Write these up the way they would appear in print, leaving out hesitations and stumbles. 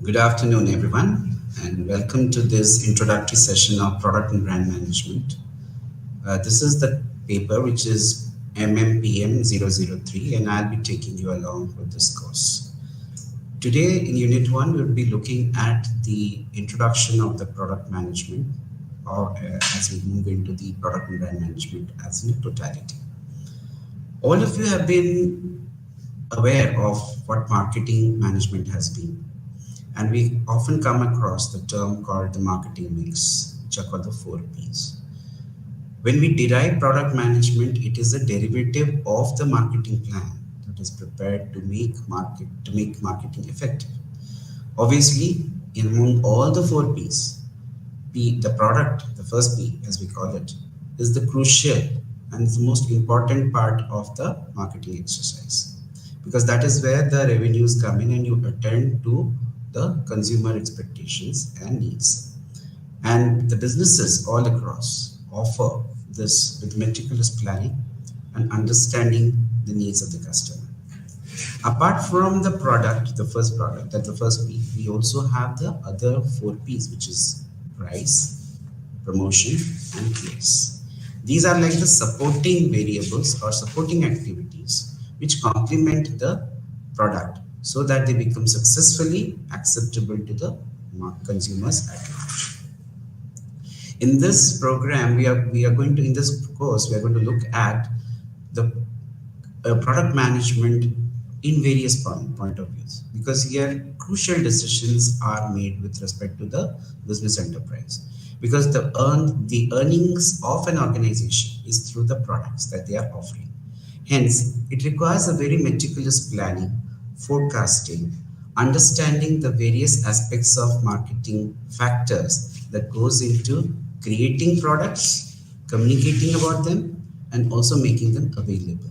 Good afternoon, everyone, and welcome to this introductory session of Product and Brand Management. This is the paper which is MMPM003, and I'll be taking you along with this course. Today, in Unit 1, we'll be looking at the introduction of the product management, or as we move into the product and brand management as in totality. All of you have been aware of what marketing management has been. And we often come across the term called the marketing mix, which are called the 4Ps. When we derive product management, it is a derivative of the marketing plan that is prepared to make marketing effective. Obviously, among all the 4Ps, the product, the first P, as we call it, is the crucial and the most important part of the marketing exercise, because that is where the revenues come in and you attend to the consumer expectations and needs. And the businesses all across offer this with meticulous planning and understanding the needs of the customer. Apart from the product, the first product, that the first P, we also have the other 4Ps, which is price, promotion, and place. These are like the supporting variables or supporting activities which complement the product so that they become successfully acceptable to the consumers at large. In this program, we are going to, in this course, we are going to look at the product management in various point of views, because here crucial decisions are made with respect to the business enterprise, because the earnings of an organization is through the products that they are offering. Hence, it requires a very meticulous planning, forecasting, understanding the various aspects of marketing factors that goes into creating products, communicating about them, and also making them available,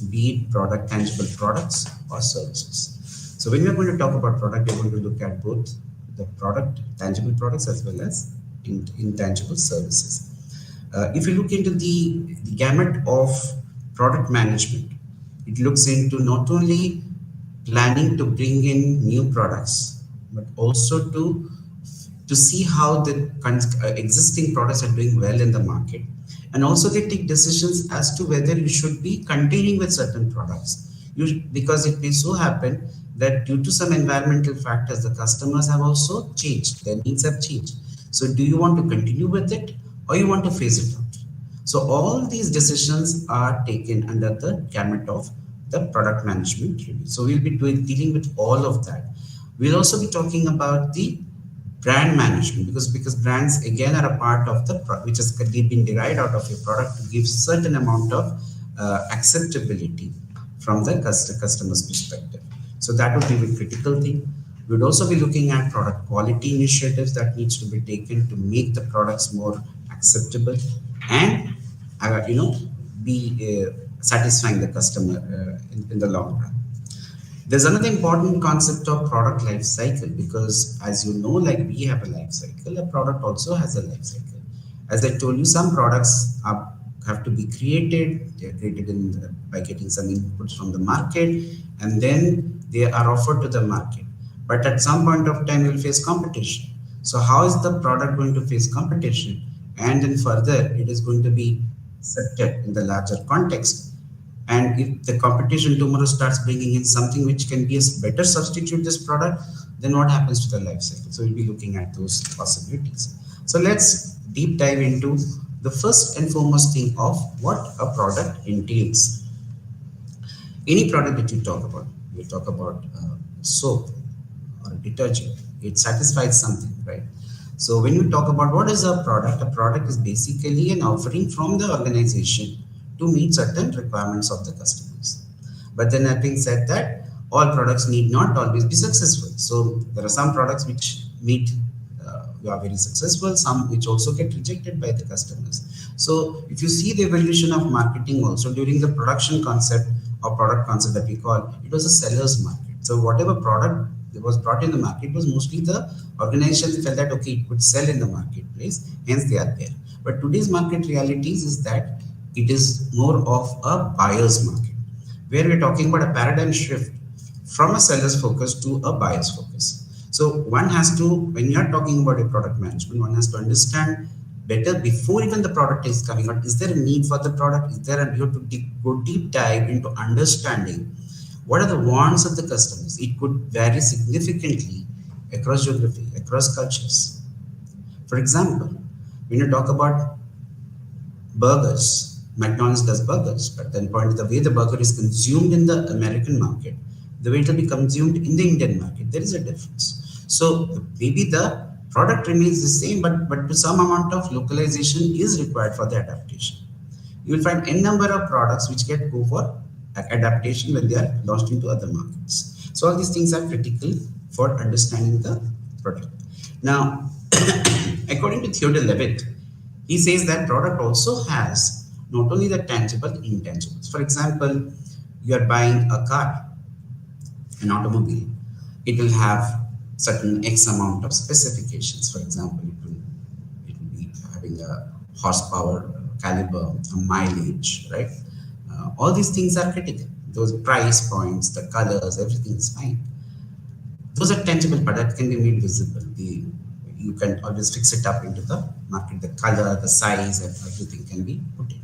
be it product, tangible products or services. So when we're going to talk about product, we're going to look at both the product, tangible products, as well as intangible services. If you look into the gamut of product management, it looks into not only planning to bring in new products, but also to see how the existing products are doing well in the market. And also they take decisions as to whether you should be continuing with certain products. Because it may so happen that due to some environmental factors, the customers have also changed, their needs have changed. So do you want to continue with it or you want to phase it out? So all these decisions are taken under the gamut of the product management review. So we'll be dealing with all of that. We'll also be talking about the brand management, because brands again are a part of the product, which has been derived out of your product to give certain amount of acceptability from the customer's perspective. So that would be a critical thing. We'd also be looking at product quality initiatives that needs to be taken to make the products more acceptable and be satisfying the customer in the long run. There's another important concept of product life cycle, because as you know, like we have a life cycle, a product also has a life cycle. As I told you, some products have to be created. They are created by getting some inputs from the market, and then they are offered to the market. But at some point of time, you'll face competition. So how is the product going to face competition? And then further, it is going to be accepted in the larger context. And if the competition tomorrow starts bringing in something which can be a better substitute this product, then what happens to the life cycle? So we'll be looking at those possibilities. So let's deep dive into the first and foremost thing of what a product entails. Any product that you talk about soap or detergent, it satisfies something, right? So when you talk about what is a product is basically an offering from the organization to meet certain requirements of the customers. But then having said that, all products need not always be successful. So there are some products which are very successful, some which also get rejected by the customers. So if you see the evolution of marketing also during the production concept or product concept that we call, it was a seller's market. So whatever product that was brought in the market was mostly the organization felt that okay, it could sell in the marketplace, hence they are there. But today's market realities is that it is more of a buyer's market, where we're talking about a paradigm shift from a seller's focus to a buyer's focus. So one has to, when you are talking about a product management, one has to understand better before even the product is coming out. Is there a need for the product? Is there a, you have to go deep dive into understanding what are the wants of the customers. It could vary significantly across geography, across cultures. For example, when you talk about burgers, McDonald's does burgers, but then point the way the burger is consumed in the American market, the way it will be consumed in the Indian market, there is a difference. So maybe the product remains the same, but to some amount of localization is required for the adaptation. You will find n number of products which get go for adaptation when they are launched into other markets. So all these things are critical for understanding the product. Now, according to Theodore Levitt, he says that product also has not only the tangible, intangibles. For example, you are buying a car, an automobile. It will have certain X amount of specifications. For example, it will be having a horsepower, caliber, a mileage, right? All these things are critical. Those price points, the colors, everything is fine. Those are tangible, but that can be made visible. You can always fix it up into the market, the color, the size, and everything can be put in.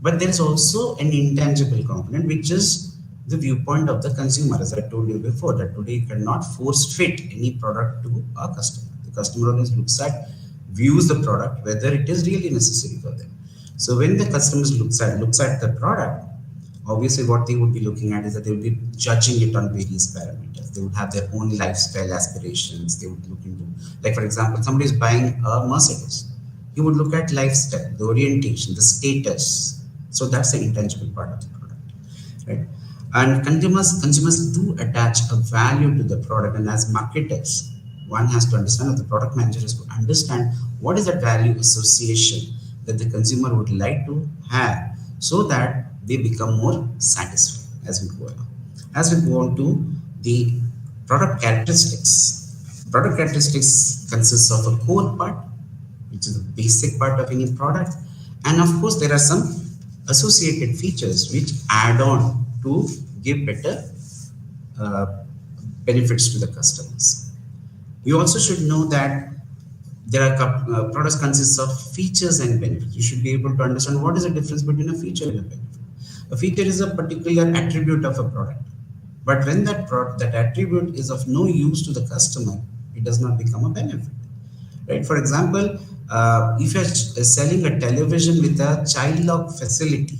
But there is also an intangible component, which is the viewpoint of the consumer. As I told you before, that today you cannot force fit any product to a customer. The customer always views the product, whether it is really necessary for them. So when the customers looks at the product, obviously what they would be looking at is that they would be judging it on various parameters. They would have their own lifestyle aspirations. They would look into, like for example, somebody is buying a Mercedes. He would look at lifestyle, the orientation, the status. So that's the intangible part of the product, right? And consumers do attach a value to the product, and as marketers, one has to understand, or the product manager has to understand what is that value association that the consumer would like to have, so that they become more satisfied as we go along. As we go on to the product characteristics. Product characteristics consists of a core part, which is the basic part of any product. And of course, there are some associated features which add on to give better benefits to the customers. You also should know that there are products consists of features and benefits. You should be able to understand what is the difference between a feature and a benefit. A feature is a particular attribute of a product, but when that attribute is of no use to the customer, it does not become a benefit, right? For example, if you're selling a television with a child lock facility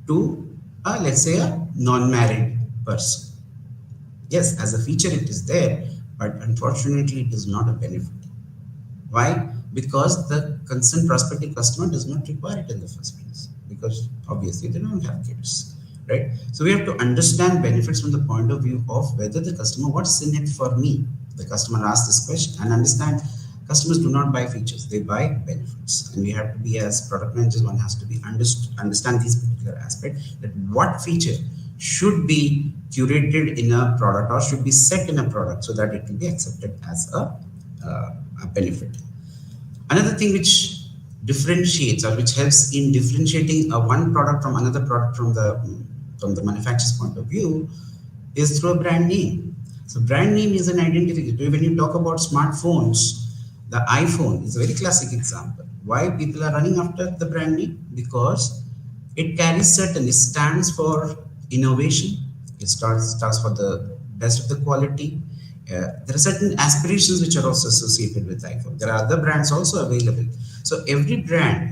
to, let's say, a non-married person, yes, as a feature it is there, but unfortunately it is not a benefit. Why? Because the concerned prospective customer does not require it in the first place, because obviously they don't have kids, right? So we have to understand benefits from the point of view of whether the customer, what's in it for me? The customer asks this question, and understand customers do not buy features, they buy benefits. And we have to be, as product managers, one has to be understand these particular aspects, that what feature should be curated in a product or should be set in a product so that it will be accepted as a benefit. Another thing which differentiates, or which helps in differentiating one product from another product from the manufacturer's point of view, is through a brand name. So brand name is an identifier. When you talk about smartphones, the iPhone is a very classic example. Why people are running after the brand name? Because it carries certain, it stands for innovation. It stands for the best of the quality. There are certain aspirations which are also associated with iPhone. There are other brands also available. So every brand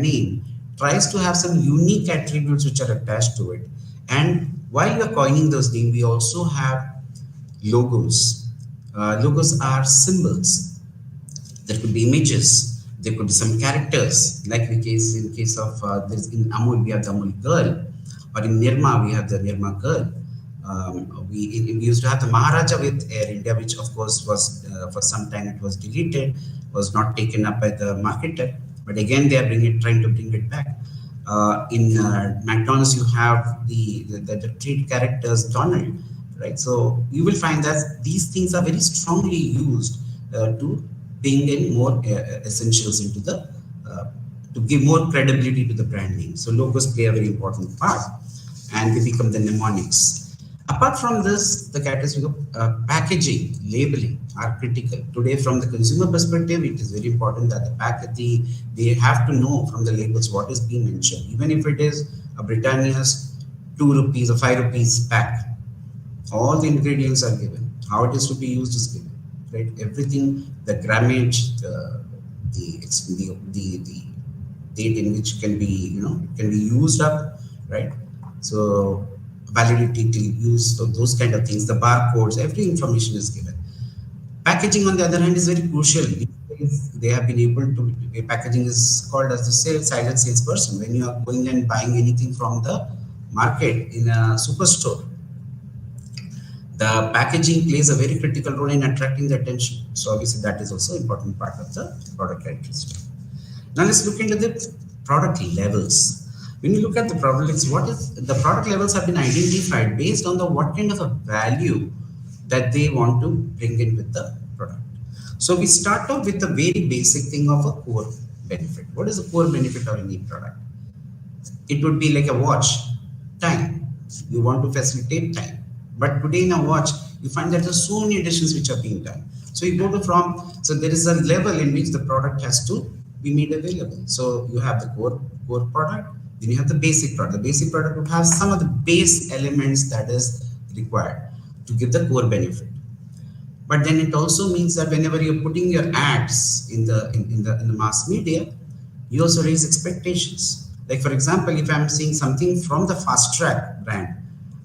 name tries to have some unique attributes which are attached to it. And while we are coining those names, we also have logos. Logos are symbols. There could be images. There could be some characters. Like in case of in Amul, we have the Amul girl, or in Nirma, we have the Nirma girl. We used to have the Maharaja with Air India, which of course was for some time it was deleted, was not taken up by the marketer. But again, they are trying to bring it back. In McDonald's, you have the treat characters Donald, right? So you will find that these things are very strongly used to bring in more essentials into the to give more credibility to the brand name. So logos play a very important part, and they become the mnemonics. Apart from this, the characteristics of packaging, labeling are critical. Today, from the consumer perspective, it is very important that the packaging, they have to know from the labels what is being mentioned. Even if it is a Britannia's 2 rupees or 5 rupees pack, all the ingredients are given. How it is to be used is given, right? Everything, the grammage, the date in which can be, can be used up, right? So validity to use, so those kind of things, the barcodes, every information is given. Packaging, on the other hand, is very crucial. These days, they have been able to, packaging is called as the silent salesperson. When you are going and buying anything from the market in a superstore, the packaging plays a very critical role in attracting the attention. So obviously that is also important part of the product characteristic. Now let's look into the product levels. When you look at the products, what is the product levels have been identified based on the what kind of a value that they want to bring in with the product. So we start off with the very basic thing of a core benefit. What is the core benefit of any product? It would be like a watch, time. You want to facilitate time. But today in a watch, you find that there's so many additions which are being done. So you go to from, so there is a level in which the product has to be made available. So you have the core product, then you have the basic product. The basic product would have some of the base elements that is required to give the core benefit. But then it also means that whenever you're putting your ads in the mass media, you also raise expectations. Like for example, if I'm seeing something from the Fast Track brand,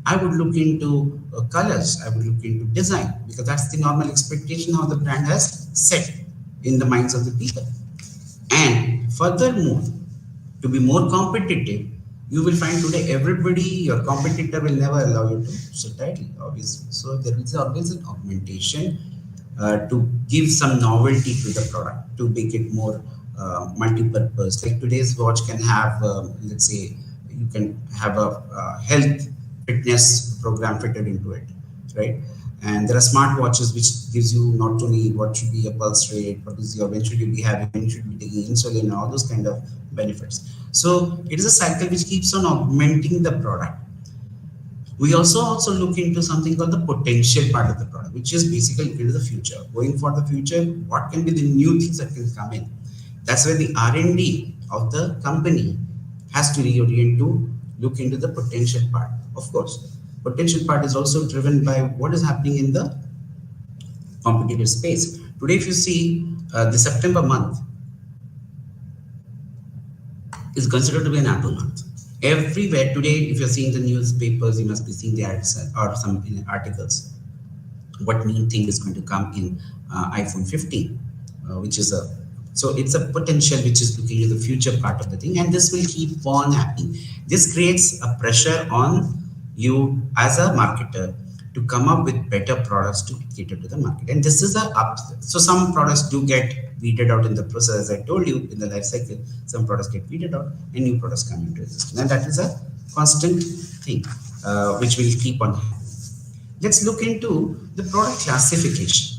I would look into colors, I would look into design, because that's the normal expectation how the brand has set in the minds of the people. And furthermore, to be more competitive, you will find today everybody, your competitor will never allow you to sit idle, obviously. So there is always an augmentation to give some novelty to the product, to make it more multi-purpose. Like today's watch can have, let's say, you can have a health fitness program fitted into it, right? And there are smart watches which gives you not only what should be your pulse rate, what is your, when should you be having, when you should be taking insulin, all those kind of benefits. So it is a cycle which keeps on augmenting the product. We also look into something called the potential part of the product, which is basically into the future. Going for the future, what can be the new things that can come in? That's where the R&D of the company has to reorient to look into the potential part. Of course, potential part is also driven by what is happening in the competitive space. Today, if you see the September month is considered to be an Apple month. Everywhere today, if you're seeing the newspapers, you must be seeing the ads or some articles. What new thing is going to come in iPhone 15, which is a, so it's a potential which is looking at the future part of the thing, and this will keep on happening. This creates a pressure on you as a marketer to come up with better products to cater to the market. And this is a up. So some products do get weeded out in the process. As I told you, in the life cycle, some products get weeded out and new products come into existence. And that is a constant thing which will keep on happening. Let's look into the product classification.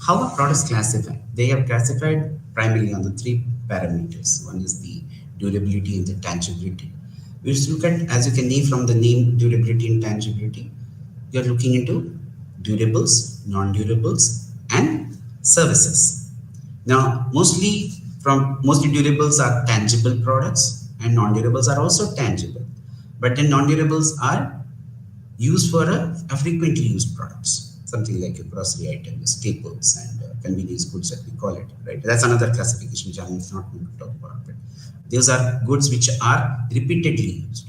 How are products classified? They are classified primarily on the three parameters. One is the durability and the tangibility. We just look at, as you can name from the name, durability and tangibility. You're looking into durables, non-durables, and services. Now, mostly durables are tangible products, and non-durables are also tangible. But then non-durables are used for a frequently used products, something like a grocery item, staples, and convenience goods that we call it, right? That's another classification which I'm not going to talk about. But those are goods which are repeatedly used,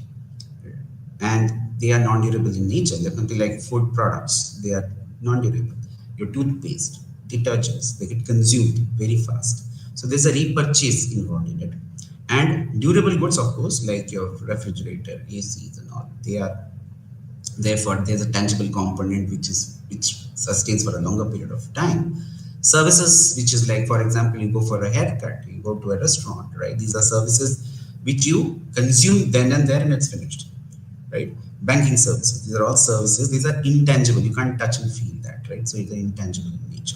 and they are non-durable in nature. They're something like food products. They are non-durable. Your toothpaste, detergents, they get consumed very fast. So there's a repurchase involved in it. And durable goods, of course, like your refrigerator, ACs and all, they are, therefore there's a tangible component which sustains for a longer period of time. Services, which is like, for example, you go for a haircut, you go to a restaurant, right? These are services which you consume then and there and it's finished, right? Banking services, these are all services. These are intangible. You can't touch and feel that, right? So it's intangible in nature.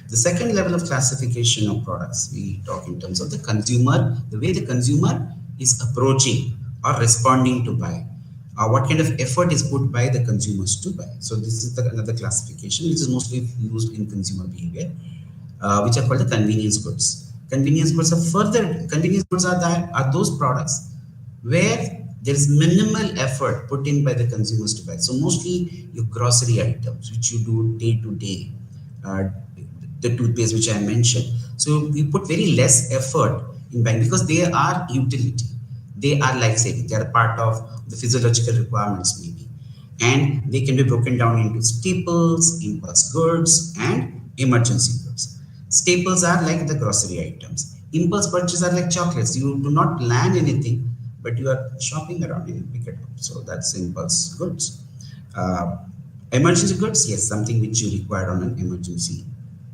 The second level of classification of products, we talk in terms of the consumer, the way the consumer is approaching or responding to buy, what kind of effort is put by the consumers to buy. So this is another classification which is mostly used in consumer behavior, which are called the convenience goods. Convenience goods are those products where there is minimal effort put in by the consumers to buy. So mostly your grocery items, which you do day to day, the toothpaste which I mentioned. So we put very less effort in buying because they are utility. They are life saving. They are part of the physiological requirements maybe. And they can be broken down into staples, impulse goods, and emergency goods. Staples are like the grocery items. Impulse purchases are like chocolates. You do not plan anything, but you are shopping around and pick it up. So that's impulse goods. Uh, Emergency goods, yes, something which you require on an emergency.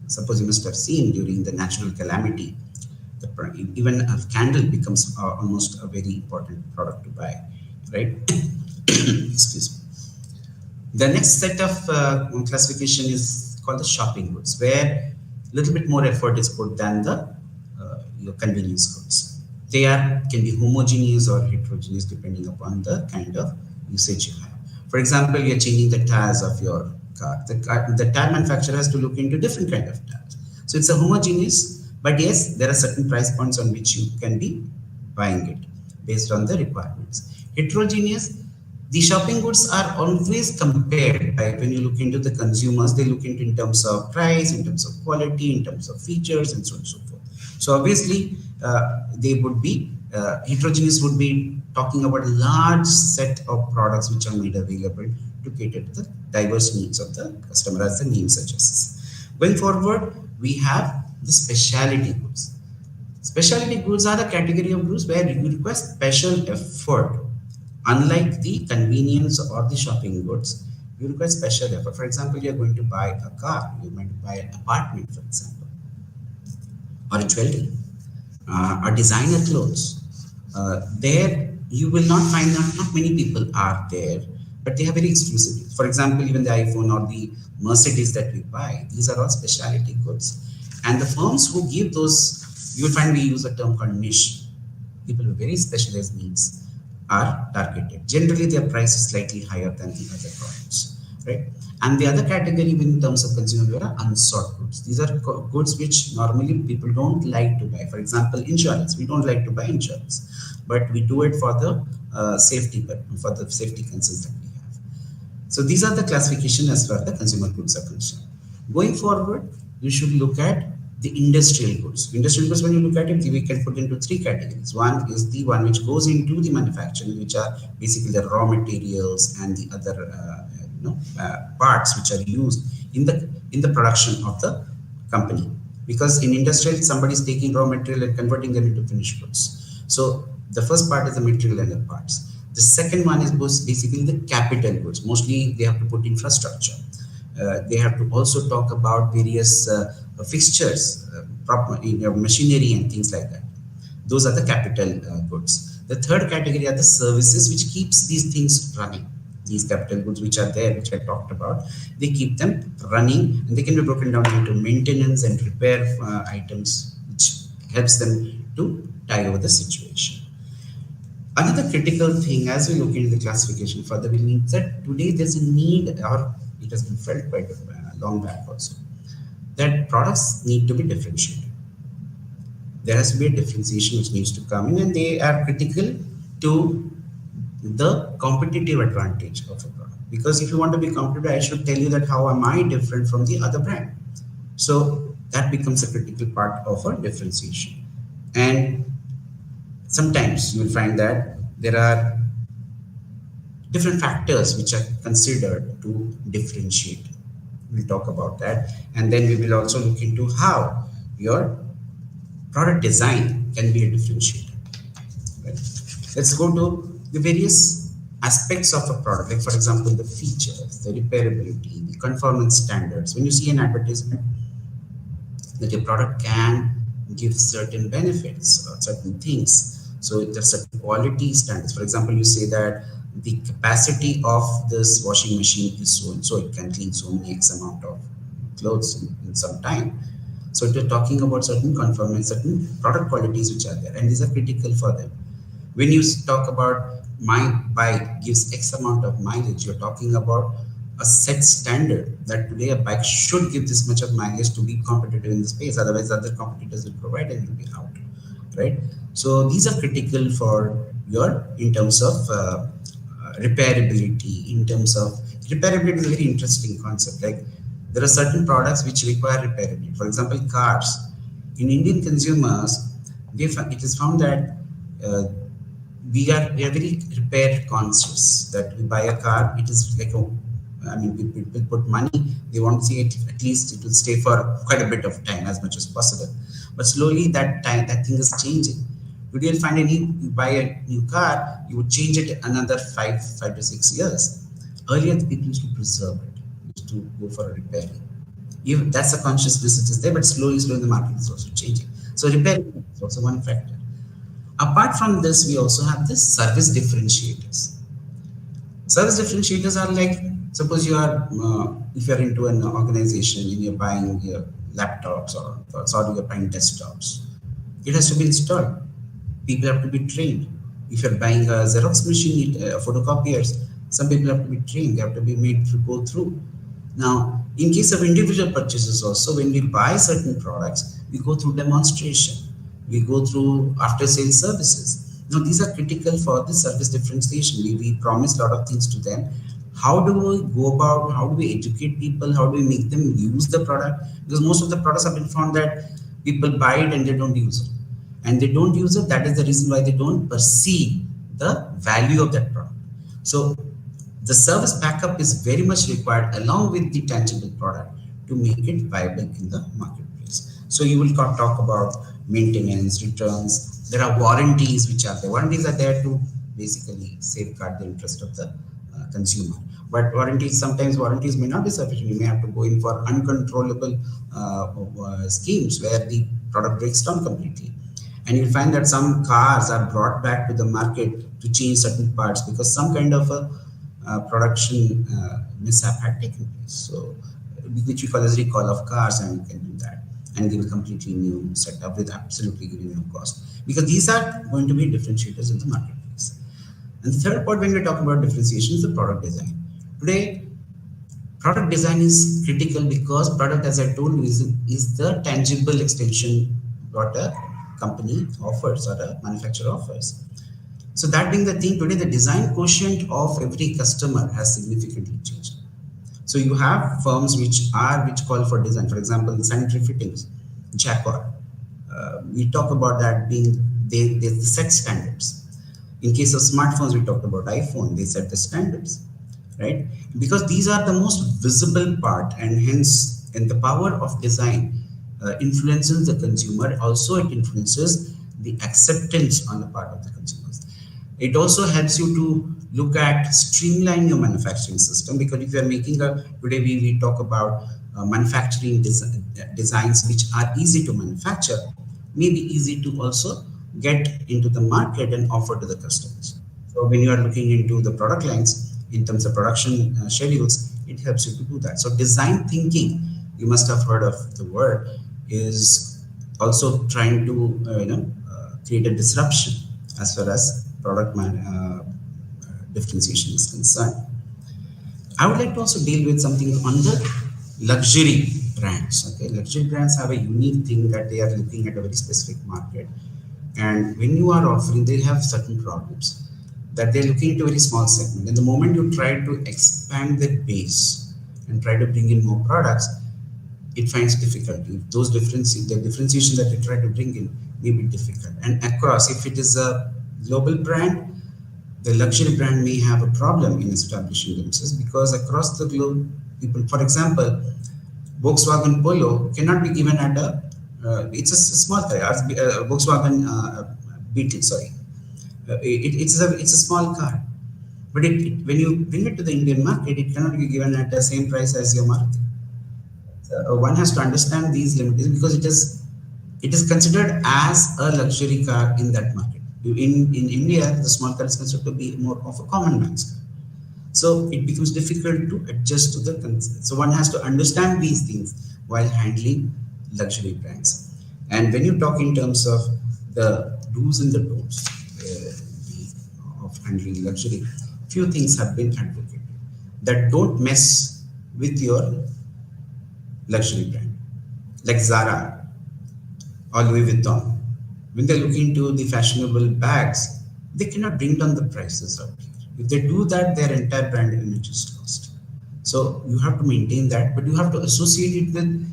Suppose you must have seen during the natural calamity, even a candle becomes almost a very important product to buy, right? Excuse me. The next set of classification is called the shopping goods, where a little bit more effort is put than the your convenience goods. They are can be homogeneous or heterogeneous depending upon the kind of usage you have. For example, you're changing the tires of your car. The tire manufacturer has to look into different kind of tires. So it's a homogeneous, but yes, there are certain price points on which you can be buying it based on the requirements. Heterogeneous, the shopping goods are always compared by when you look into the consumers, they look into in terms of price, in terms of quality, in terms of features, and so on and so forth. So obviously, they would be heterogeneous would be talking about a large set of products which are made available to cater to the diverse needs of the customer, as the name suggests. Going forward, we have the specialty goods. Specialty goods are the category of goods where you require special effort. Unlike the convenience or the shopping goods, you require special effort. For example, you are going to buy a car, you might buy an apartment, for example, or a jewelry, or designer clothes. There you will not find not many people are there, but they have very exclusive. For example, even the iPhone or the Mercedes that we buy, these are all specialty goods. And the firms who give those, you will find we use a term called niche. People with very specialized needs are targeted. Generally, their price is slightly higher than the other products, right? And the other category in terms of consumer wear are unsought goods. These are goods which normally people don't like to buy. For example, insurance. We don't like to buy insurance, but we do it for the for the safety concerns that we have. So these are the classification as far as the consumer goods are concerned. Going forward, you should look at the industrial goods. Industrial goods, when you look at it, we can put into three categories. One is the one which goes into the manufacturing, which are basically the raw materials and the other parts which are used in the production of the company. Because in industrial, somebody is taking raw material and converting them into finished goods. So the first part is the material and the parts. The second one is basically the capital goods. Mostly they have to put infrastructure. They have to also talk about various fixtures, machinery and things like that. Those are the capital goods. The third category are the services which keeps these things running. These capital goods which are there, which I talked about, they keep them running, and they can be broken down into maintenance and repair items, which helps them to tie over the situation. Another critical thing as we look into the classification further, we need that today there's a need, or it has been felt quite long back also, that products need to be differentiated. There has to be a differentiation which needs to come in, and they are critical to the competitive advantage of a product. Because if you want to be competitive, I should tell you that how am I different from the other brand. So that becomes a critical part of a differentiation. And sometimes you will find that there are different factors which are considered to differentiate. We'll talk about that. And then we will also look into how your product design can be a differentiator. Right? Let's go to the various aspects of a product, like for example, the features, the repairability, the conformance standards. When you see an advertisement that your product can give certain benefits or certain things, so there's certain quality standards. For example, you say that the capacity of this washing machine is so and so, it can clean so many X amount of clothes in some time. So you're talking about certain conformance, certain product qualities which are there, and these are critical for them. When you talk about my bike gives X amount of mileage, you're talking about a set standard that today a bike should give this much of mileage to be competitive in the space. Otherwise, other competitors will provide and you'll be out, right? So these are critical for your in terms of repairability. In terms of repairability is a very interesting concept. Like there are certain products which require repairability. For example, cars. In Indian consumers, it is found that uh, we are very repair conscious. That we buy a car, it is like a, I mean, people put money. They want to see it at least it will stay for quite a bit of time, as much as possible. But slowly that thing is changing. Today you'll find you buy a new car, you would change it another 5 to 6 years. Earlier the people used to preserve it, used to go for a repairing. Even that's a consciousness which is there, but slowly the market is also changing. So repairing is also one factor. Apart from this, we also have the service differentiators. Service differentiators are like, suppose you are, if you are into an organization and you're buying laptops or you're buying desktops, it has to be installed. People have to be trained. If you're buying a Xerox machine, photocopiers, some people have to be trained. They have to be made to go through. Now, in case of individual purchases also, when we buy certain products, we go through demonstration. We go through after sales services. Now, these are critical for the service differentiation. We promise a lot of things to them. How do we go about, how do we educate people? How do we make them use the product? Because most of the products have been found that people buy it and they don't use it. And they don't use it, that is the reason why they don't perceive the value of that product. So the service backup is very much required along with the tangible product to make it viable in the marketplace. So you will talk about maintenance, returns. There are warranties which are there. Warranties are there to basically safeguard the interest of the consumer. But sometimes warranties may not be sufficient. You may have to go in for uncontrollable schemes where the product breaks down completely. And you'll find that some cars are brought back to the market to change certain parts because some kind of a production mishap had taken place. So, which we call as recall of cars, and you can do that and give a completely new setup with absolutely giving no cost. Because these are going to be differentiators in the marketplace. And the third part when we talk about differentiation is the product design. Today, product design is critical because product, as I told you, is the tangible extension what a company offers or a manufacturer offers. So that being the thing, today the design quotient of every customer has significantly changed. So you have firms which call for design. For example, the sanitary fittings, Jacquard. We talk about that being they set standards. In case of smartphones, we talked about iPhone. They set the standards, right? Because these are the most visible part, and hence, and the power of design influences the consumer. Also, it influences the acceptance on the part of the consumers. It also helps you to look at streamline your manufacturing system, because if you are making today we talk about manufacturing designs which are easy to manufacture, may be easy to also get into the market and offer to the customers. So when you are looking into the product lines in terms of production schedules, it helps you to do that. So design thinking, you must have heard of the word, is also trying to create a disruption as far as differentiation is concerned. I would like to also deal with something on the luxury brands. Okay, luxury brands have a unique thing that they are looking at a very specific market, and when you are offering, they have certain problems that they're looking into a very small segment. And the moment you try to expand the base and try to bring in more products, it finds difficulty. The differentiation that you try to bring in may be difficult. And across, if it is a global brand, the luxury brand may have a problem in establishing themselves, because across the globe, people, for example, Volkswagen Polo cannot be given at it's a small car, Volkswagen Beetle, sorry. It's a small car, but when you bring it to the Indian market, it cannot be given at the same price as your Maruti. One has to understand these limitations, because it is considered as a luxury car in that market. In India, the small car is considered to be more of a common man's car. So it becomes difficult to adjust to the concept. So one has to understand these things while handling luxury brands. And when you talk in terms of the do's and the don'ts of handling luxury, few things have been advocated that don't mess with your luxury brand, like Zara or Louis Vuitton. When they look into the fashionable bags, they cannot bring down the prices out here. If they do that, their entire brand image is lost. So you have to maintain that, but you have to associate it with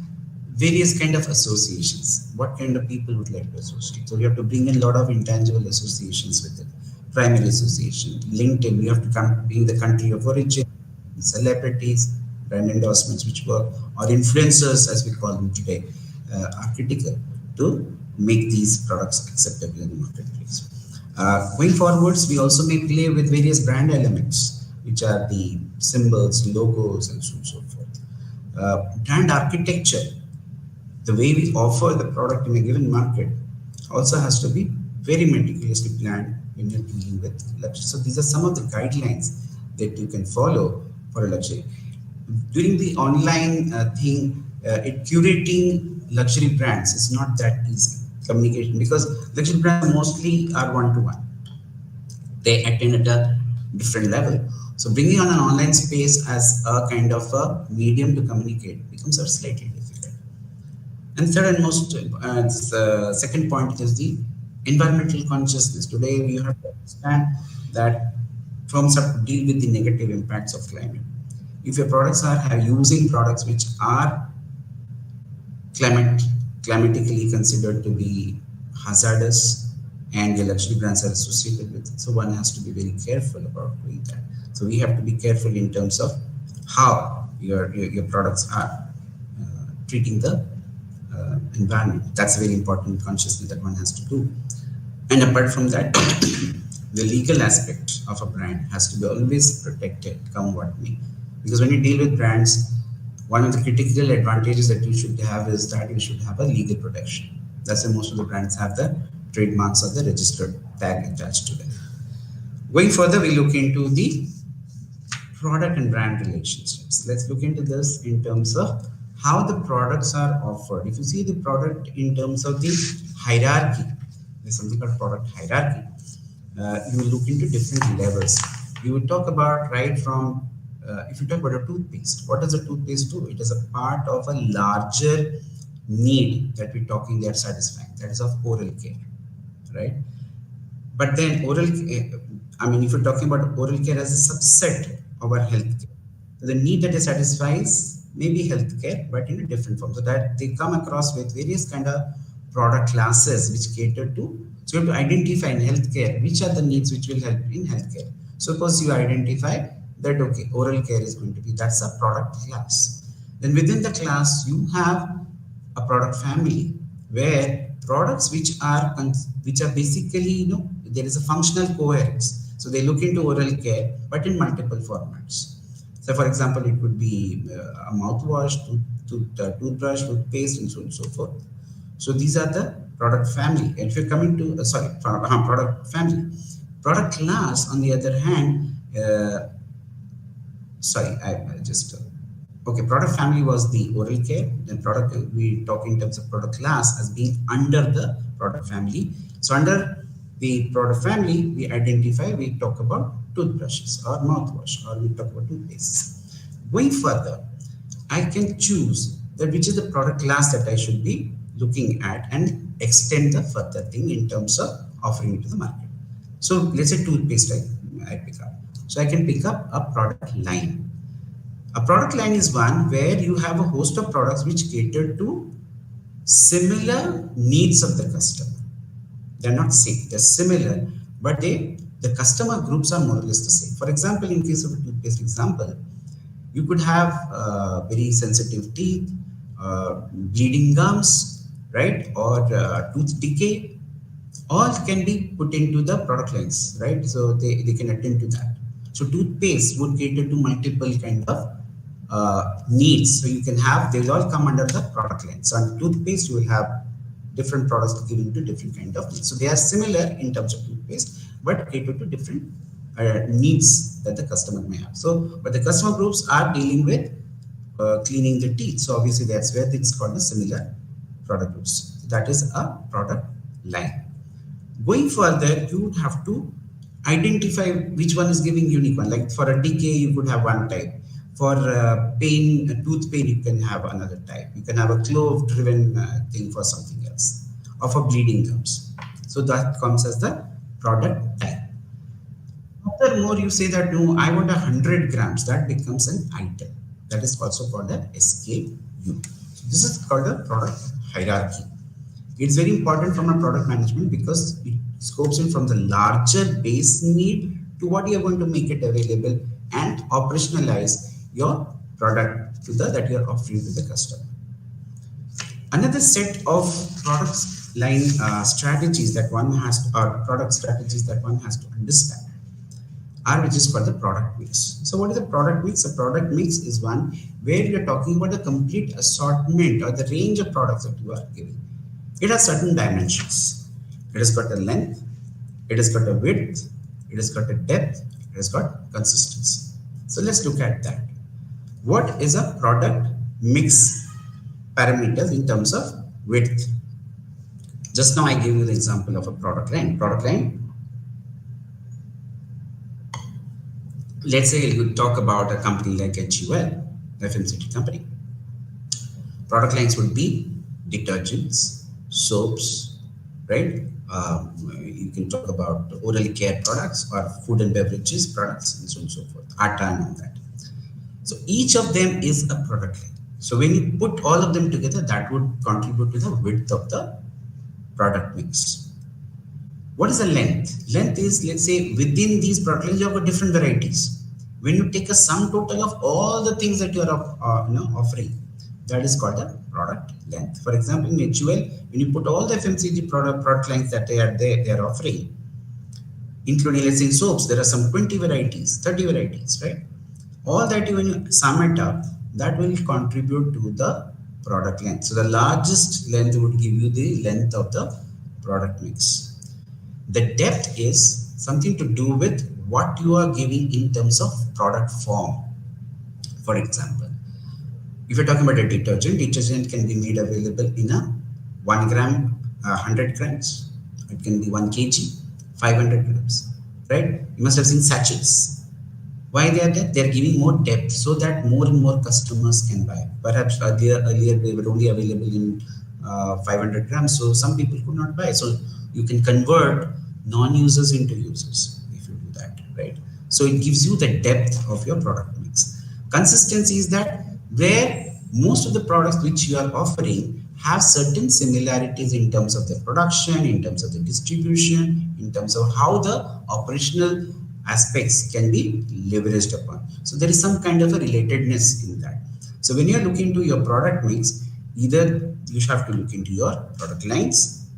various kind of associations. What kind of people would like to associate? So you have to bring in a lot of intangible associations with it. Primary association, LinkedIn, you have to come being the country of origin, celebrities, brand endorsements, which work, or influencers as we call them today, are critical to make these products acceptable in the marketplace. Going forwards, we also may play with various brand elements, which are the symbols, logos, and so on and so forth. Brand architecture, the way we offer the product in a given market, also has to be very meticulously planned when you're dealing with luxury. So these are some of the guidelines that you can follow for a luxury. During the online thing, curating luxury brands is not that easy. Communication, because luxury brands mostly are one-to-one. They attend at a different level. So bringing on an online space as a kind of a medium to communicate becomes a slightly difficult. And third and most second point is the environmental consciousness. Today we have to understand that firms have to deal with the negative impacts of climate. If your products are using products which are climate climatically considered to be hazardous and the luxury brands are associated with it, so one has to be very careful about doing that. So we have to be careful in terms of how your products are treating the environment. That's a very important consciousness that one has to do. And apart from that, the legal aspect of a brand has to be always protected, come what may. Because when you deal with brands, one of the critical advantages that you should have is that you should have a legal protection. That's why most of the brands have the trademarks or the registered tag attached to them. Going further, we look into the product and brand relationships. Let's look into this in terms of how the products are offered. If you see the product in terms of the hierarchy, there's something called product hierarchy. You will look into different levels. You will talk about right from, if you talk about a toothpaste, what does a toothpaste do? It is a part of a larger need that we're talking they are satisfying. That is of oral care, right? But then oral, I mean, if you're talking about oral care as a subset of our healthcare, the need that it satisfies may be healthcare, but in a different form. So that they come across with various kind of product classes which cater to. So you have to identify in healthcare which are the needs which will help in healthcare. Suppose you identify that okay, oral care is going to be, that's a product class. Then within the class you have a product family where products which are basically, there is a functional coherence. So they look into oral care, but in multiple formats. So for example, it could be a mouthwash, toothbrush, toothpaste, and so on and so forth. So these are the product family. And if you're coming to, product family. Product class, on the other hand, product family was the oral care. Then product, we talk in terms of product class as being under the product family. So under the product family, we talk about toothbrushes or mouthwash, or we talk about toothpaste. Going further, I can choose that which is the product class that I should be looking at and extend the further thing in terms of offering it to the market. So let's say toothpaste I pick up. So I can pick up a product line. A product line is one where you have a host of products which cater to similar needs of the customer. They're not same, they're similar, but the customer groups are more or less the same. For example, in case of a toothpaste example, you could have very sensitive teeth, bleeding gums, right? Or tooth decay. All can be put into the product lines, right? So they can attend to that. So toothpaste would cater to multiple kind of needs. So you can have, they will all come under the product line. So on toothpaste, you will have different products given to different kind of needs. So they are similar in terms of toothpaste, but cater to different needs that the customer may have. So, but the customer groups are dealing with cleaning the teeth. So obviously that's where it's called a similar product groups. So that is a product line. Going further, you would have to identify which one is giving unique one. Like for a decay, you could have one type. For pain, tooth pain, you can have another type. You can have a clove-driven thing for something else, or for bleeding gums. So that comes as the product type. Furthermore, you say that no, I want 100 grams. That becomes an item. That is also called an SKU. So this is called a product hierarchy. It's very important from a product management because it scopes in from the larger base need to what you are going to make it available and operationalize your product to the that you are offering to the customer. Another set of products line strategies that one has to, or product strategies that one has to understand are which is called the product mix. So what is a product mix? A product mix is one where you are talking about the complete assortment or the range of products that you are giving. It has certain dimensions. It has got a length, it has got a width, it has got a depth, it has got consistency. So let's look at that. What is a product mix parameters in terms of width? Just now I gave you the example of a product line. Product line, let's say you talk about a company like HUL, FMCG company. Product lines would be detergents, soaps, right? You can talk about oral care products or food and beverages products and so on and so forth, atta and all that. So each of them is a product line. So when you put all of them together, that would contribute to the width of the product mix. What is the length? Length is, let's say, within these product lines, you have got different varieties. When you take a sum total of all the things that you are offering, that is called the product length. For example, in HUL, when you put all the FMCG product lines that they are offering, including, let's say, soaps, there are some 20 varieties, 30 varieties, right? All that when you sum it up, that will contribute to the product length. So the largest length would give you the length of the product mix. The depth is something to do with what you are giving in terms of product form. For example, if you're talking about a detergent can be made available in a 1 gram, 100 grams. It can be 1 kg, 500 grams, right? You must have seen sachets. Why they are there? They are giving more depth so that more and more customers can buy. Perhaps earlier they were only available in 500 grams, so some people could not buy. So you can convert non-users into users if you do that, right? So it gives you the depth of your product mix. Consistency is that where most of the products which you are offering have certain similarities in terms of the production, in terms of the distribution, in terms of how the operational aspects can be leveraged upon. So there is some kind of a relatedness in that. So when you are looking into your product mix, either you have to look into your product lines,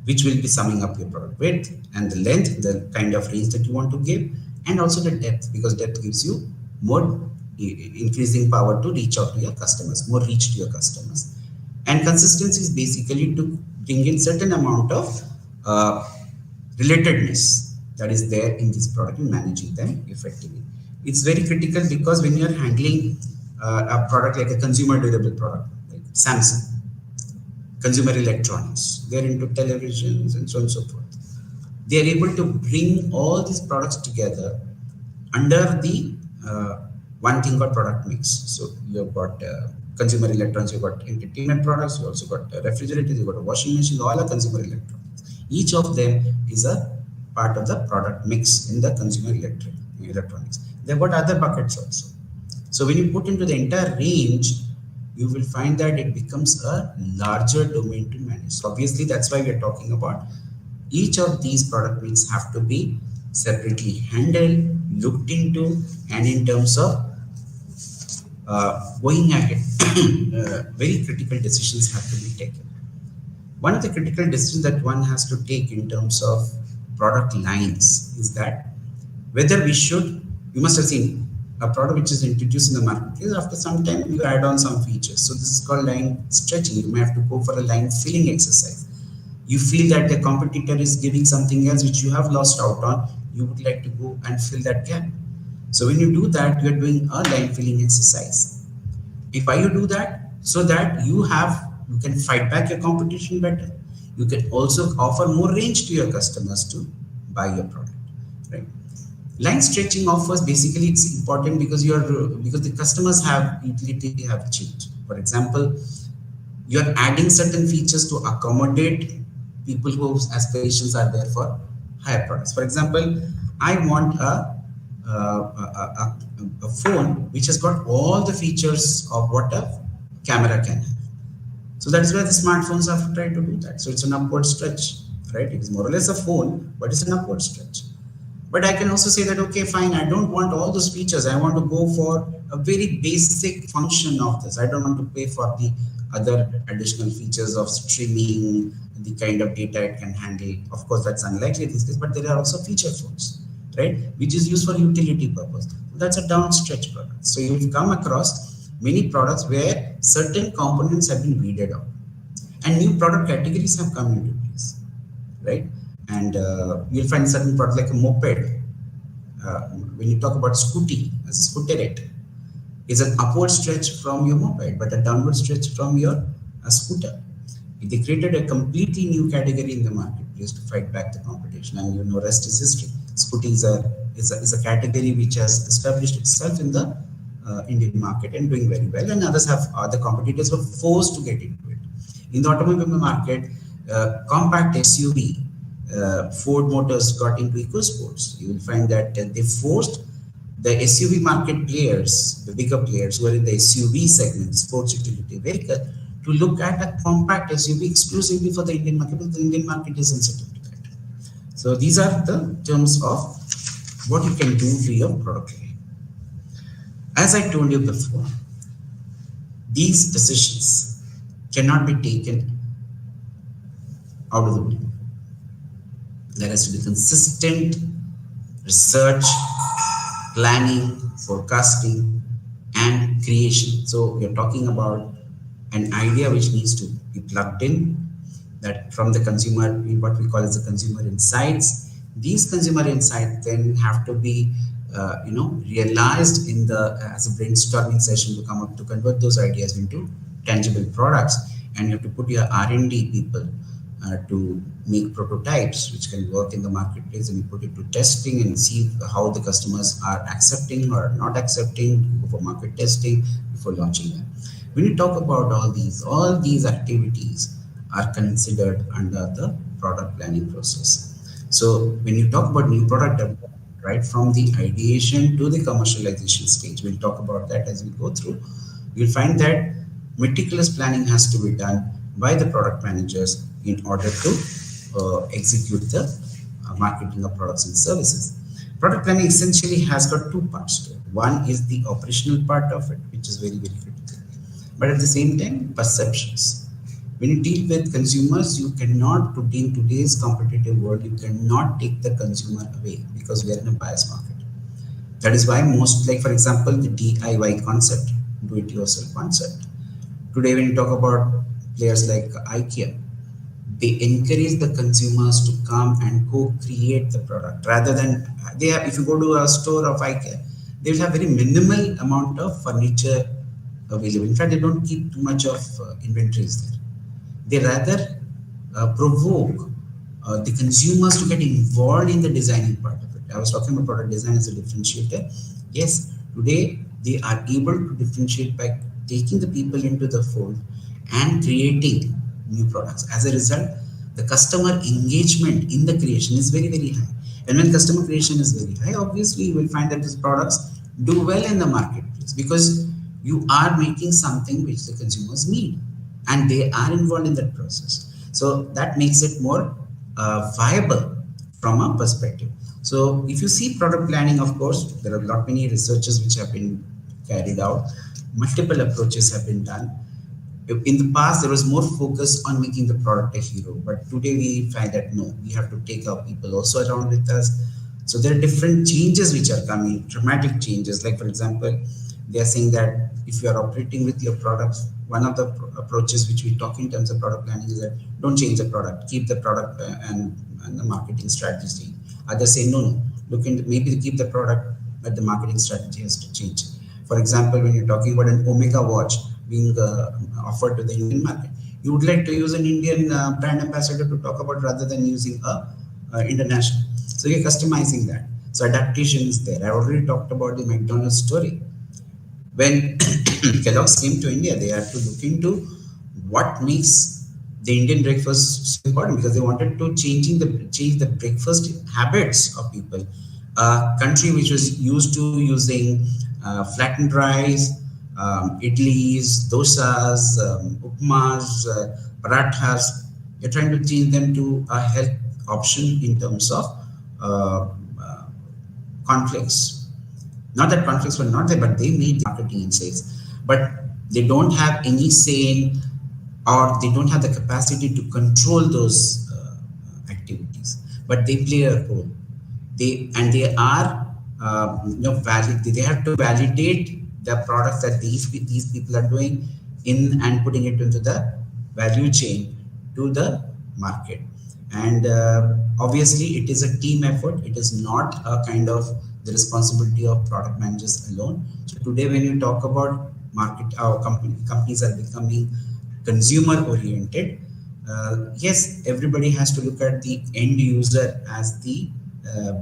which will be summing up your product width and the length, the kind of range that you want to give, and also the depth, because depth gives you more increasing power to reach out to your customers, more reach to your customers. And consistency is basically to bring in certain amount of relatedness that is there in this product and managing them effectively. It's very critical because when you are handling a product like a consumer durable product, like Samsung, consumer electronics, they're into televisions and so on and so forth. They are able to bring all these products together under the one thing called product mix. So you've got consumer electronics, you've got entertainment products, you also got refrigerators, you've got a washing machine, all are consumer electronics. Each of them is a part of the product mix in the consumer electronics. They've got other buckets also. So when you put into the entire range, you will find that it becomes a larger domain to manage. So obviously that's why we are talking about each of these product mix have to be separately handled, looked into, and in terms of going ahead, very critical decisions have to be taken. One of the critical decisions that one has to take in terms of product lines is that whether we should, you must have seen a product which is introduced in the marketplace, after some time you add on some features. So this is called line stretching. You may have to go for a line filling exercise. You feel that the competitor is giving something else which you have lost out on, you would like to go and fill that gap. So when you do that, you are doing a line filling exercise. If why you do that? So that you can fight back your competition better. You can also offer more range to your customers to buy your product. right? Line stretching offers, basically it's important because because the customers have utility have changed. For example, you're adding certain features to accommodate people whose aspirations are there for higher products. For example, I want a phone which has got all the features of what a camera can have. So that's where the smartphones have tried to do that. So it's an upward stretch, right? It is more or less a phone, but it's an upward stretch. But I can also say that, okay, fine, I don't want all those features. I want to go for a very basic function of this. I don't want to pay for the other additional features of streaming, the kind of data it can handle. Of course, that's unlikely these days, but there are also feature phones, right? Which is used for utility purpose. That's a downstretch product. So you've come across many products where certain components have been weeded out and new product categories have come into place, right? And you'll find certain products like a moped. When you talk about scooty as a scooterette, is an upward stretch from your moped, but a downward stretch from your scooter. They created a completely new category in the marketplace to fight back the competition, and you know, rest is history. Scooty is a category which has established itself in the Indian market and doing very well, and other competitors were forced to get into it. In the automobile market, compact SUV, Ford Motors got into EcoSports. You will find that they forced the SUV market players, the bigger players who are in the SUV segment, sports utility vehicle, to look at a compact SUV exclusively for the Indian market, because the Indian market is sensitive to that. So these are the terms of what you can do to your product line. As I told you before, these decisions cannot be taken out of the blue. There has to be consistent research, planning, forecasting, and creation. So we are talking about an idea which needs to be plugged in, that from the consumer, what we call as the consumer insights. These consumer insights then have to be realized in the as a brainstorming session to come up to convert those ideas into tangible products, and you have to put your R&D people to make prototypes which can work in the marketplace, and you put it to testing and see how the customers are accepting or not accepting, go for market testing before launching them. When you talk about all these activities are considered under the product planning process. So when you talk about new product development, right from the ideation to the commercialization stage, we'll talk about that as we go through. You'll find that meticulous planning has to be done by the product managers in order to execute the marketing of products and services. Product planning essentially has got two parts to it. One is the operational part of it, which is very, very critical. But at the same time, perceptions. When you deal with consumers, you cannot, in today's competitive world, you cannot take the consumer away because we are in a bias market. That is why most, like for example, the DIY concept, do-it-yourself concept. Today, when you talk about players like IKEA, they encourage the consumers to come and co-create the product rather than they have. If you go to a store of IKEA, they will have very minimal amount of furniture available. In fact, they don't keep too much of inventories there. They rather provoke the consumers to get involved in the designing part of it. I was talking about product design as a differentiator. Yes, today they are able to differentiate by taking the people into the fold and creating new products. As a result, the customer engagement in the creation is very, very high. And when customer creation is very high, obviously you will find that these products do well in the marketplace because you are making something which the consumers need and they are involved in that process. So that makes it more viable from a perspective. So if you see product planning, of course, there are a lot many researches which have been carried out. Multiple approaches have been done. In the past, there was more focus on making the product a hero, but today we find that no, we have to take our people also around with us. So there are different changes which are coming, dramatic changes. Like for example, they are saying that if you are operating with your products, one of the approaches which we talk in terms of product planning is that don't change the product, keep the product and the marketing strategy. Others say no, look into maybe keep the product, but the marketing strategy has to change. For example, when you're talking about an Omega watch being offered to the Indian market, you would like to use an Indian brand ambassador to talk about rather than using a international. So you're customizing that. So adaptation is there. I already talked about the McDonald's story. When Kellogg's came to India, they had to look into what makes the Indian breakfast so important, because they wanted to change the breakfast habits of people. A country which was used to using flattened rice, idlis, dosas, upmas, parathas, you're trying to change them to a health option in terms of uh, uh, conflicts. Not that conflicts were not there, but they made marketing and sales. But they don't have any say in, or they don't have the capacity to control those activities. But they play a role. They are valid. They have to validate the products that these people are doing in and putting it into the value chain to the market. And obviously it is a team effort. It is not a kind of the responsibility of product managers alone. So today when you talk about companies are becoming consumer oriented. Yes, everybody has to look at the end user as the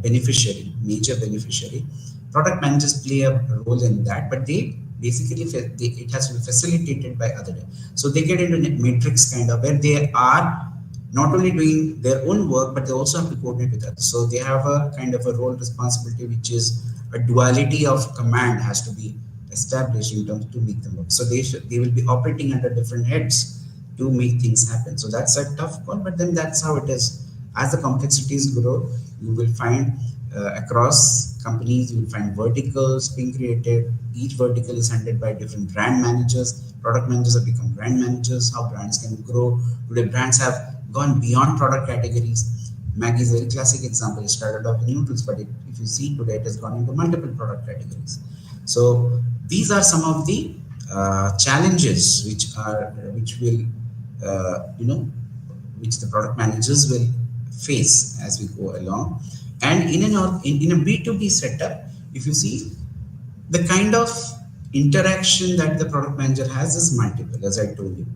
beneficiary, major beneficiary. Product managers play a role in that, but they basically it has to be facilitated by other. So they get into a matrix kind of where they are not only doing their own work, but they also have to coordinate with others. So they have a kind of a role responsibility, which is a duality of command has to be established in terms to make them work. So they will be operating under different heads to make things happen. So that's a tough call, but then that's how it is. As the complexities grow, you will find across companies, you will find verticals being created. Each vertical is handled by different brand managers. Product managers have become brand managers. How brands can grow. Today, brands have gone beyond product categories. Maggi is a very classic example. It started off in noodles, but if you see today, it has gone into multiple product categories. So these are some of the challenges which will you know which the product managers will face as we go along. And in a B2B setup, if you see the kind of interaction that the product manager has is multiple, as I told you,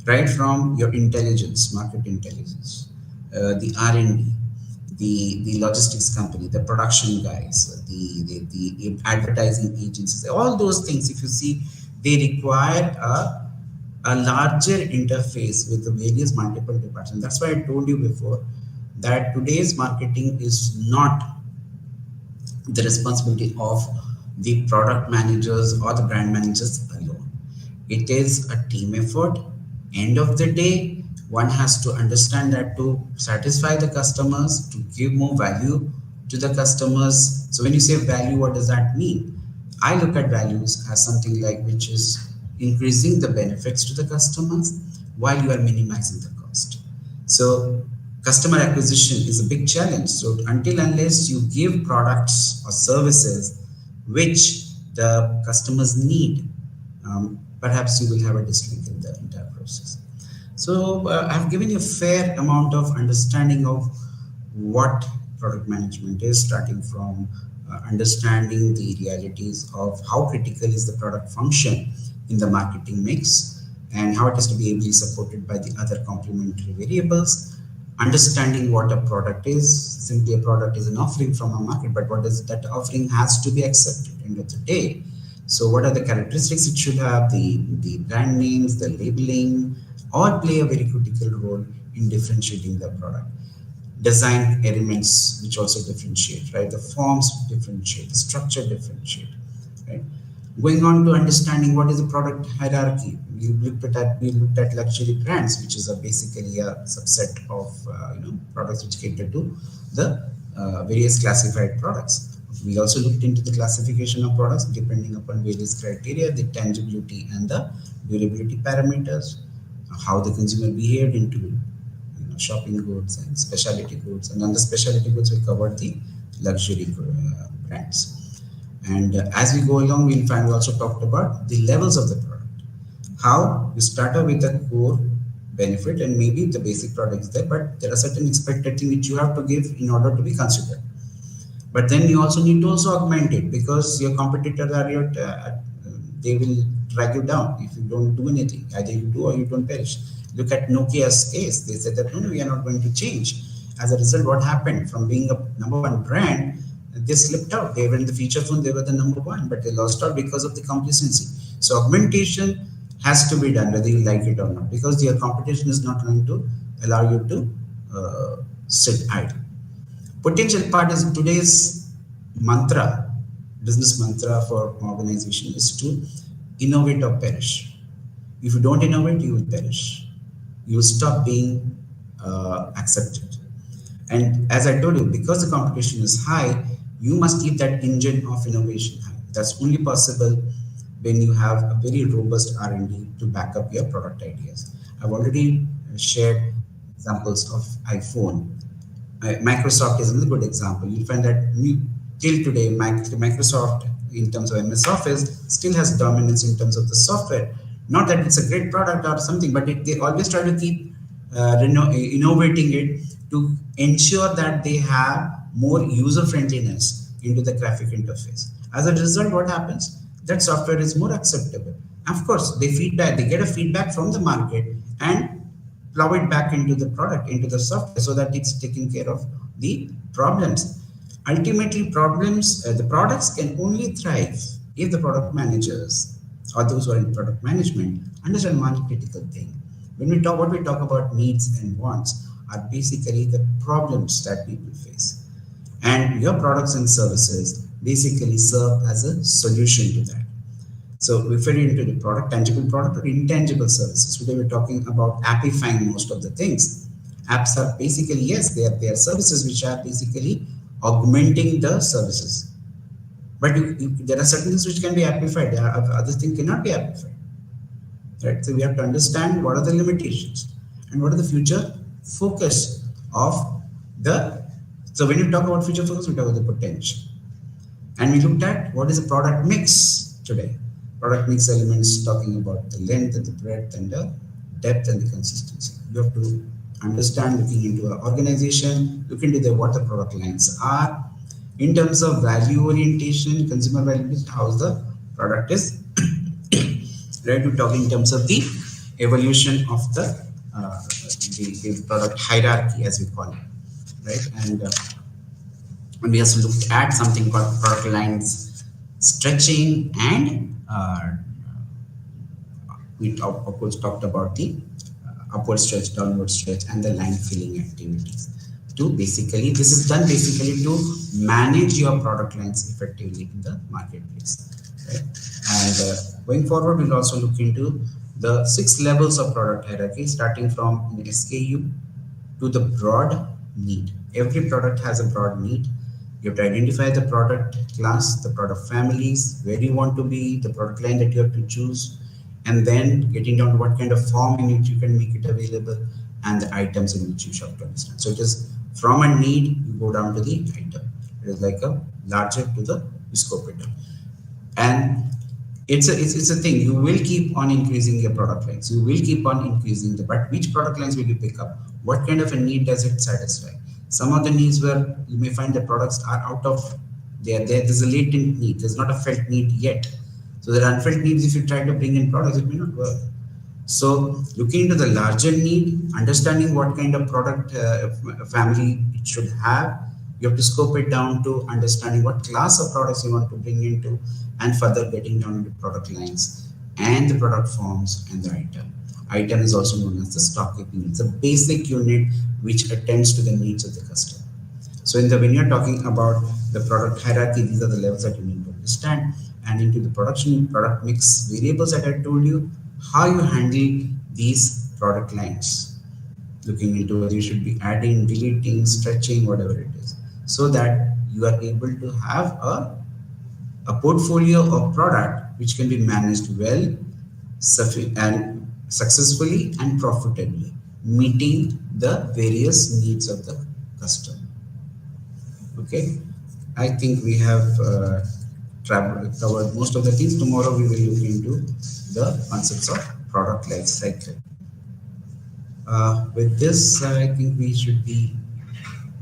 right from your intelligence, market intelligence, the R&D, the logistics company, the production guys, the advertising agencies, all those things. If you see, they require a larger interface with the various multiple departments. That's why I told you before that today's marketing is not the responsibility of the product managers or the brand managers alone. It is a team effort. End of the day, one has to understand that to satisfy the customers, to give more value to the customers. So when you say value, what does that mean? I look at values as something like which is increasing the benefits to the customers while you are minimizing the cost. So customer acquisition is a big challenge. So until unless you give products or services which the customers need, perhaps you will have a dislike in the entire process. So I've given you a fair amount of understanding of what product management is, starting from understanding the realities of how critical is the product function in the marketing mix and how it has to be ably supported by the other complementary variables. Understanding what a product is, simply a product is an offering from a market, but what does that offering has to be accepted end of the day. So what are the characteristics it should have, the brand names, the labeling, all play a very critical role in differentiating the product. Design elements which also differentiate, right? The forms differentiate, the structure differentiate, right? Going on to understanding what is the product hierarchy. We looked at luxury brands, which is basically a subset of products which cater to the various classified products. We also looked into the classification of products depending upon various criteria, the tangibility and the durability parameters, how the consumer behaved into shopping goods and specialty goods. And on the specialty goods, we covered the luxury brands. And as we go along, we'll find we also talked about the levels of the product. How you start off with a core benefit and maybe the basic product is there, but there are certain expected things which you have to give in order to be considered. But then you also need to also augment it because your competitors are they will drag you down if you don't do anything. Either you do or you don't perish. Look at Nokia's case. They said that no, we are not going to change. As a result, what happened from being a number one brand, They slipped out. They were in the feature phone, they were the number one, but they lost out because of the complacency. So augmentation has to be done whether you like it or not, because your competition is not going to allow you to sit idle. Potential part is today's mantra, business mantra for organization is to innovate or perish. If you don't innovate, you will perish. You will stop being accepted. And as I told you, because the competition is high, you must keep that engine of innovation high. That's only possible when you have a very robust R&D to back up your product ideas. I've already shared examples of iPhone. Microsoft is another good example. You'll find that till today, Microsoft, in terms of MS Office, still has dominance in terms of the software. Not that it's a great product or something, but they always try to keep innovating it to ensure that they have more user friendliness into the graphic interface. As a result, what happens? That software is more acceptable. Of course, they get a feedback from the market and plow it back into the product, into the software, so that it's taking care of the problems. Ultimately, the products can only thrive if the product managers or those who are in product management understand one critical thing. What we talk about needs and wants are basically the problems that people face. And your products and services basically serve as a solution to that. So referring to the product, tangible product or intangible services. Today we're talking about appifying most of the things. Apps are basically, yes, they are services which are basically augmenting the services. But there are certain things which can be amplified. There are other things cannot be amplified. Right? So we have to understand what are the limitations and what are the future focus of the. So when you talk about future focus, we talk about the potential. And we looked at what is the product mix today. Product mix elements talking about the length and the breadth and the depth and the consistency. You have to understand, looking into an organization, look into what the product lines are. In terms of value orientation, consumer value, how the product is right, to talk in terms of the evolution of the product hierarchy, as we call it, right? And we also looked at something called product lines stretching, and of course talked about the upward stretch, downward stretch, and the line filling activities. This is done basically to manage your product lines effectively in the marketplace. Right? And going forward, we'll also look into the 6 levels of product hierarchy, starting from an SKU to the broad need. Every product has a broad need. You have to identify the product class, the product families, where you want to be, the product line that you have to choose, and then getting down to what kind of form in which you can make it available, and the items in which you have to understand. So it is from a need, you go down to the item. It is like a larger to the scope it down. And it's a thing. You will keep on increasing your product lines. You will keep on increasing but which product lines will you pick up? What kind of a need does it satisfy? Some of the needs where you may find the products are out of there's a latent need. There's not a felt need yet. So there are unfelt needs. If you try to bring in products, it may not work. So looking into the larger need, understanding what kind of product family it should have, you have to scope it down to understanding what class of products you want to bring into, and further getting down into product lines and the product forms and the item. Item is also known as the stock keeping. It's a basic unit which attends to the needs of the customer. So when you're talking about the product hierarchy, these are the levels that you need to understand. And into the product mix variables that I told you, how you handle these product lines, looking into whether you should be adding, deleting, stretching, whatever it is, so that you are able to have a portfolio of product which can be managed well and successfully and profitably, meeting the various needs of the customer. Okay, I think we have covered most of the things. Tomorrow we will look into the concepts of product life cycle. With this, I think we should be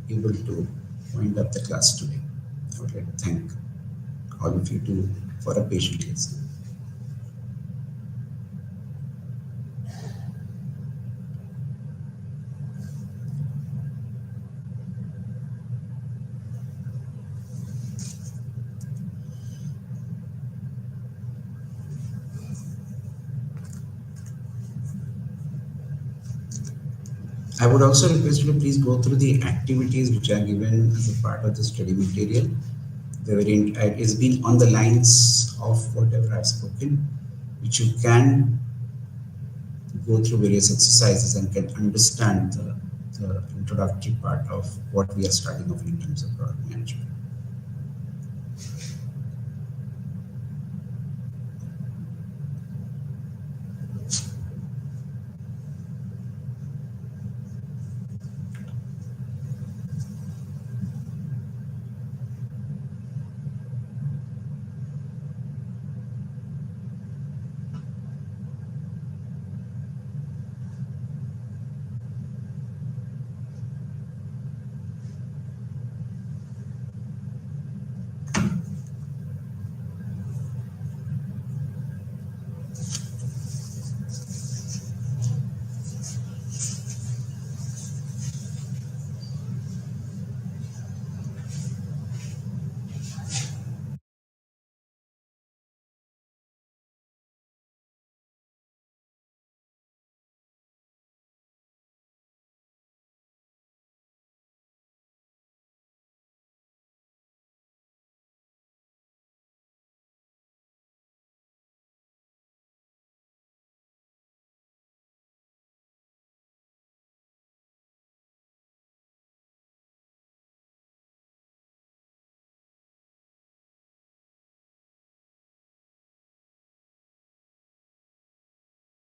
able to wind up the class today. I would like to thank all of you for a patient listening. I would also request you to please go through the activities which are given as a part of the study material. It's been on the lines of whatever I've spoken, which you can go through various exercises and can understand the introductory part of what we are studying of in terms of product management.